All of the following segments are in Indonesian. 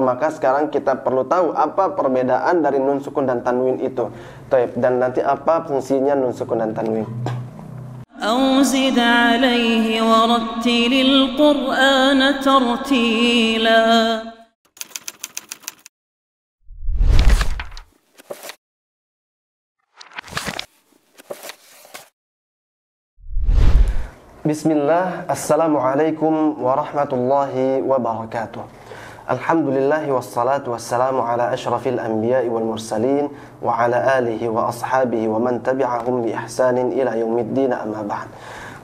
maka sekarang kita perlu tahu apa perbedaan dari nun sukun dan tanwin itu. Taib. Dan nanti apa fungsinya nun sukun dan tanwin. أو زد عليه ورتل القرآن ترتيلا. Bismillah, Assalamualaikum warahmatullahi wabarakatuh. Alhamdulillahi wassalatu wassalamu ala ashrafil anbiya'i wal mursalin wa ala alihi wa ashabihi wa man tabi'ahum bi ihsanin ila yaumiddin, amma ba'd.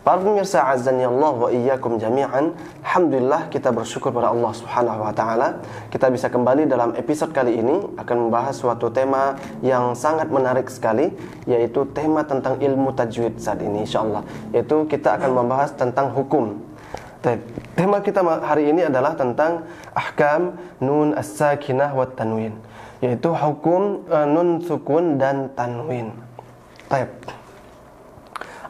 Para pemirsa azani Allah wa iyyakum jami'an, alhamdulillah kita bersyukur pada Allah Subhanahu wa taala. Kita bisa kembali dalam episode kali ini akan membahas suatu tema yang sangat menarik sekali, yaitu tema tentang ilmu tajwid saat ini insyaallah. Yaitu kita akan membahas tentang hukum. Tema kita hari ini adalah tentang ahkam nun as-sakinah wa tanwin, yaitu hukum nun sukun dan tanwin. Baik.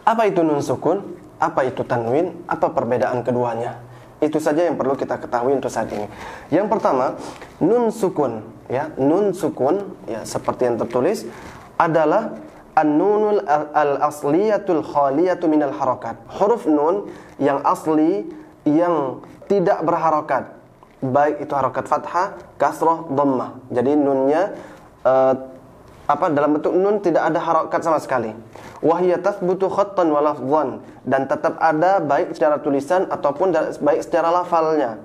Apa itu nun sukun? Apa itu tanwin? Apa perbedaan keduanya? Itu saja yang perlu kita ketahui untuk saat ini. Yang pertama, nun sukun, ya, nun sukun, ya, seperti yang tertulis adalah an-nunul al-asliyatul khaliyatu minal harakat. Huruf nun yang asli yang tidak berharokat, baik itu harokat fathah, kasrah, dhammah. Jadi nunnya dalam bentuk nun tidak ada harokat sama sekali. Wahya tathbutu khattan wa lafdhan, dan tetap ada baik secara tulisan ataupun baik secara lafalnya.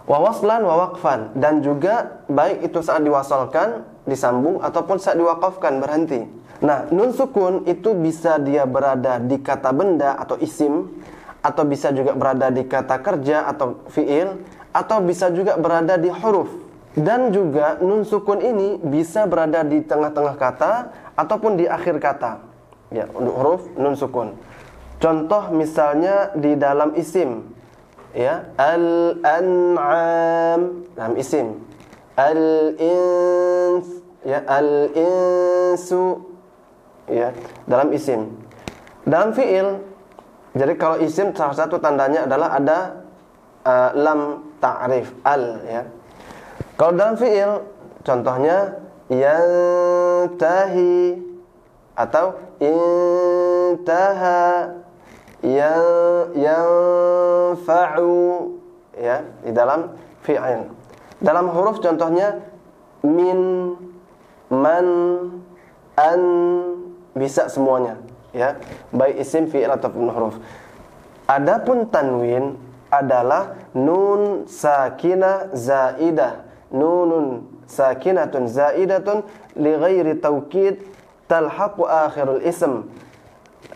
Wa waslan wa waqfan, dan juga baik itu saat diwasalkan, disambung ataupun saat diwaqafkan, berhenti. Nah, nun sukun itu bisa dia berada di kata benda atau isim, atau bisa juga berada di kata kerja atau fiil, atau bisa juga berada di huruf. Dan juga nun sukun ini bisa berada di tengah-tengah kata ataupun di akhir kata. Ya, untuk huruf nun sukun. Contoh misalnya di dalam isim, ya, al-an'am dalam isim, al-ins, ya, al-insu, ya, dalam isim. Dalam fiil, jadi kalau isim salah satu tandanya adalah ada lam ta'rif, al, ya. Kalau dalam fiil contohnya yantahi atau intaha, yanfa'u, ya, di dalam fiil. Dalam huruf contohnya min, man, an, bisa semuanya, ya, baik isim, fi'il ataupun huruf. Adapun tanwin adalah nun sakinah zaidah, nunun sakinatun zaidatun li ghairi taukid talhaqu akhirul ism,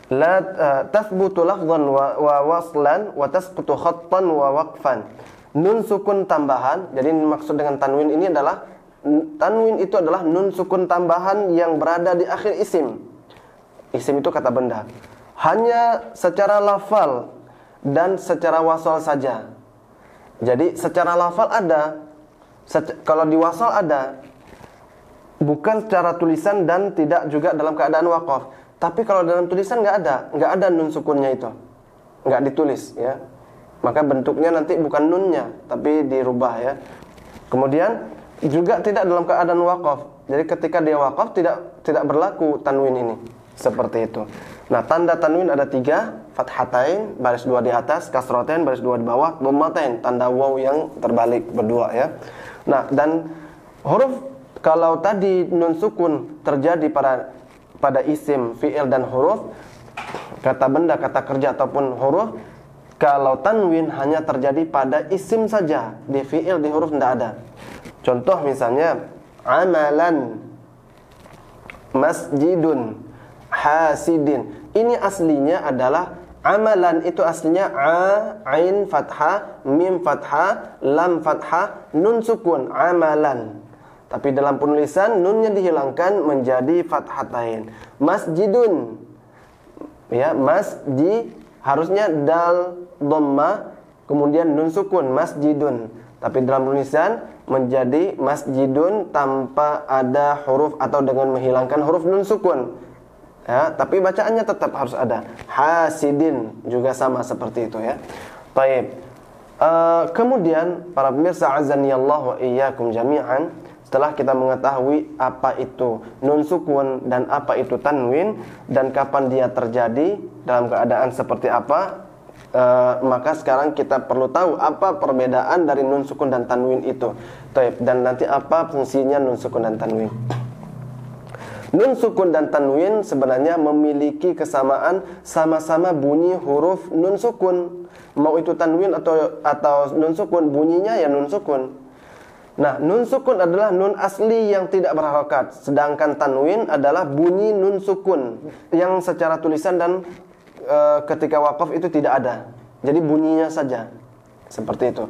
la tathbutu lafdhan wa waslan wa tasqutu khattan wa waqfan. Nun sukun tambahan. Jadi maksud dengan tanwin ini adalah, tanwin itu adalah nun sukun tambahan yang berada di akhir isim. Isim itu kata benda, hanya secara lafal dan secara wasal saja. Jadi secara lafal ada, kalau di wasal ada, bukan secara tulisan dan tidak juga dalam keadaan waqaf. Tapi kalau dalam tulisan nggak ada nun sukunnya itu, nggak ditulis, ya. Maka bentuknya nanti bukan nunnya, tapi dirubah, ya. Kemudian juga tidak dalam keadaan waqaf. Jadi ketika dia waqaf tidak berlaku tanwin ini. Seperti itu. Nah, tanda tanwin ada 3, fathatain, baris 2 di atas, kasratain, baris 2 di bawah, dhammatain, tanda waw yang terbalik berdua, ya. Nah, dan huruf, kalau tadi nun sukun terjadi pada isim, fi'il dan huruf, kata benda, kata kerja ataupun huruf, kalau tanwin hanya terjadi pada isim saja, di fi'il, di huruf tidak ada. Contoh misalnya amalan, masjidun, hasidin. Ini aslinya adalah amalan, itu aslinya ain fathah, mim fathah, lam fathah, nun sukun, amalan. Tapi dalam penulisan nunnya dihilangkan menjadi fathatain. Masjidun, ya, masjid harusnya dal dhamma kemudian nun sukun, masjidun. Tapi dalam penulisan menjadi masjidun tanpa ada huruf atau dengan menghilangkan huruf nun sukun. Ya, tapi bacaannya tetap harus ada. Hasidin juga sama seperti itu, ya. Baik. Kemudian para pemirsa azanillah wa iyyakum jami'an, setelah kita mengetahui apa itu nun sukun dan apa itu tanwin dan kapan dia terjadi dalam keadaan seperti apa, maka sekarang kita perlu tahu apa perbedaan dari nun sukun dan tanwin itu. Dan nanti apa fungsinya nun sukun dan tanwin. Nun sukun dan tanwin sebenarnya memiliki kesamaan, sama-sama bunyi huruf nun sukun. Mau itu tanwin atau nun sukun, bunyinya ya nun sukun. Nah, nun sukun adalah nun asli yang tidak berharokat, sedangkan tanwin adalah bunyi nun sukun yang secara tulisan dan ketika waqaf itu tidak ada. Jadi bunyinya saja. Seperti itu.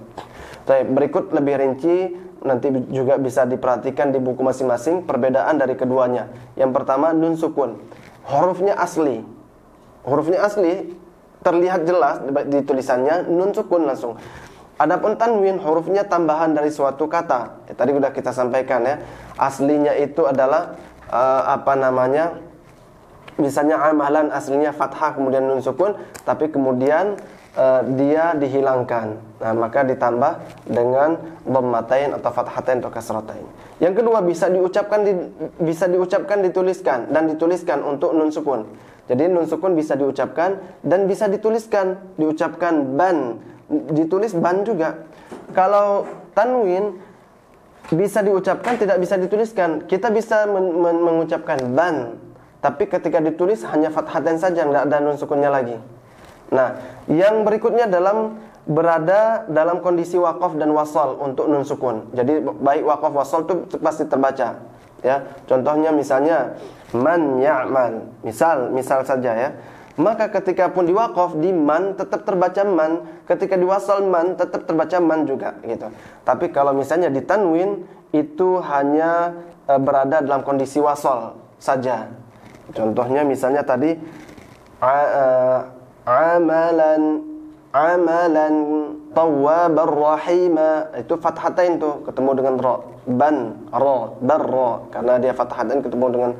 Berikut lebih rinci, nanti juga bisa diperhatikan di buku masing-masing perbedaan dari keduanya. Yang pertama nun sukun. Hurufnya asli. Hurufnya asli terlihat jelas di tulisannya nun sukun langsung. Adapun tanwin hurufnya tambahan dari suatu kata. Tadi sudah kita sampaikan ya. Aslinya itu adalah misalnya amalan aslinya fathah kemudian nun sukun, tapi kemudian dia dihilangkan. Nah, maka ditambah dengan dhammatain atau fathatain atau kasratain. Yang kedua bisa diucapkan dituliskan dan dituliskan untuk nun sukun. Jadi nun sukun bisa diucapkan dan bisa dituliskan, diucapkan ban, ditulis ban juga. Kalau tanwin bisa diucapkan, tidak bisa dituliskan. Kita bisa mengucapkan ban, tapi ketika ditulis hanya fathatain saja, enggak ada nun sukunnya lagi. Nah, yang berikutnya berada dalam kondisi waqaf dan wasal untuk nun sukun. Jadi baik waqaf wasal itu pasti terbaca. Ya, contohnya misalnya man ya'mal. Misal saja ya. Maka ketika pun di waqaf di man tetap terbaca man, ketika di wasal man tetap terbaca man juga gitu. Tapi kalau misalnya di tanwin itu hanya berada dalam kondisi wasal saja. Contohnya misalnya tadi amalan tawwabar rahima, itu fathatain tuh ketemu dengan ra, barra, karena dia fathatain ketemu dengan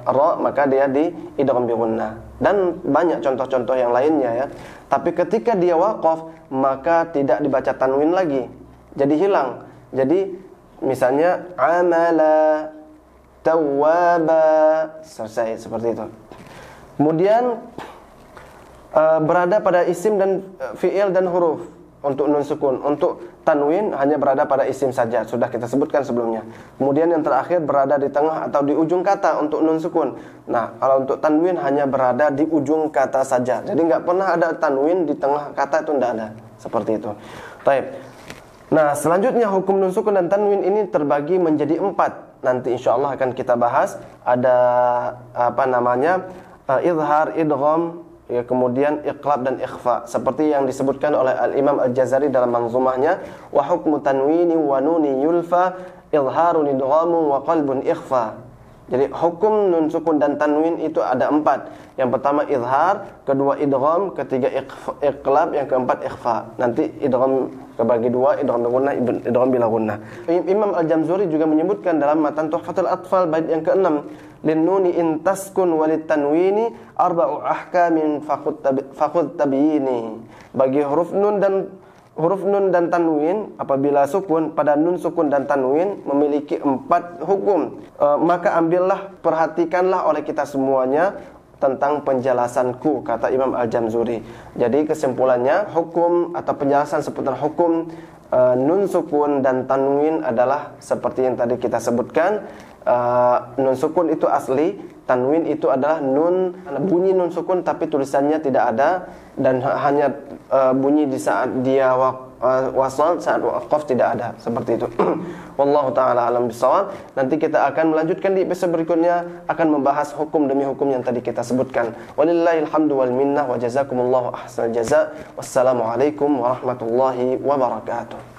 ra, maka dia di idgham bi gunnah. Dan banyak contoh-contoh yang lainnya ya. Tapi ketika dia waqaf maka tidak dibaca tanwin lagi, jadi hilang. Jadi misalnya amala tawwaba, selesai seperti itu. Kemudian berada pada isim dan fi'il dan huruf untuk nun sukun. Untuk tanwin hanya berada pada isim saja, sudah kita sebutkan sebelumnya. Kemudian yang terakhir berada di tengah atau di ujung kata untuk nun sukun. Nah, kalau untuk tanwin hanya berada di ujung kata saja. Jadi nggak pernah ada tanwin di tengah kata, itu tidak ada. Seperti itu. Baik. Nah, selanjutnya hukum nun sukun dan tanwin ini terbagi menjadi 4. Nanti insyaallah akan kita bahas. Ada izhar, idgham, ya, kemudian iqlab dan ikhfa, seperti yang disebutkan oleh Al-Imam Al-Jazari dalam manzumahnya, wa hukmu tanwini wa nuni yulfa izharun idghamun wa qalbun ikhfa. Jadi hukum nun sukun dan tanwin itu ada 4. Yang pertama izhar, kedua idgham, ketiga iqlab, yang keempat ikhfa. Nanti idgham kebagi 2, idgham bil gunnah, idgham bila gunnah. Imam Al-Jamzuri juga menyebutkan dalam matan Tuhfatul Atfal bait yang ke-6, linnuni in taskun walit tanwini arba'u ahkamin fakhudh tabyini. Bagi huruf nun dan tanwin apabila sukun, pada nun sukun dan tanwin memiliki 4 hukum. Maka perhatikanlah oleh kita semuanya tentang penjelasanku, kata Imam Al-Jamzuri. Jadi kesimpulannya, hukum atau penjelasan seputar hukum nun sukun dan tanwin adalah seperti yang tadi kita sebutkan. Nun sukun itu asli, tanwin itu adalah bunyi nun sukun tapi tulisannya tidak ada, dan hanya bunyi di saat dia wasal, saat waqaf tidak ada, seperti itu. Wallahu taala alam bisawab. Nanti kita akan melanjutkan di episode berikutnya, akan membahas hukum demi hukum yang tadi kita sebutkan. Walillahil hamdu wal minnah wa jazakumullahu ahsanal jazaa. Wassalamu alaikum warahmatullahi wabarakatuh.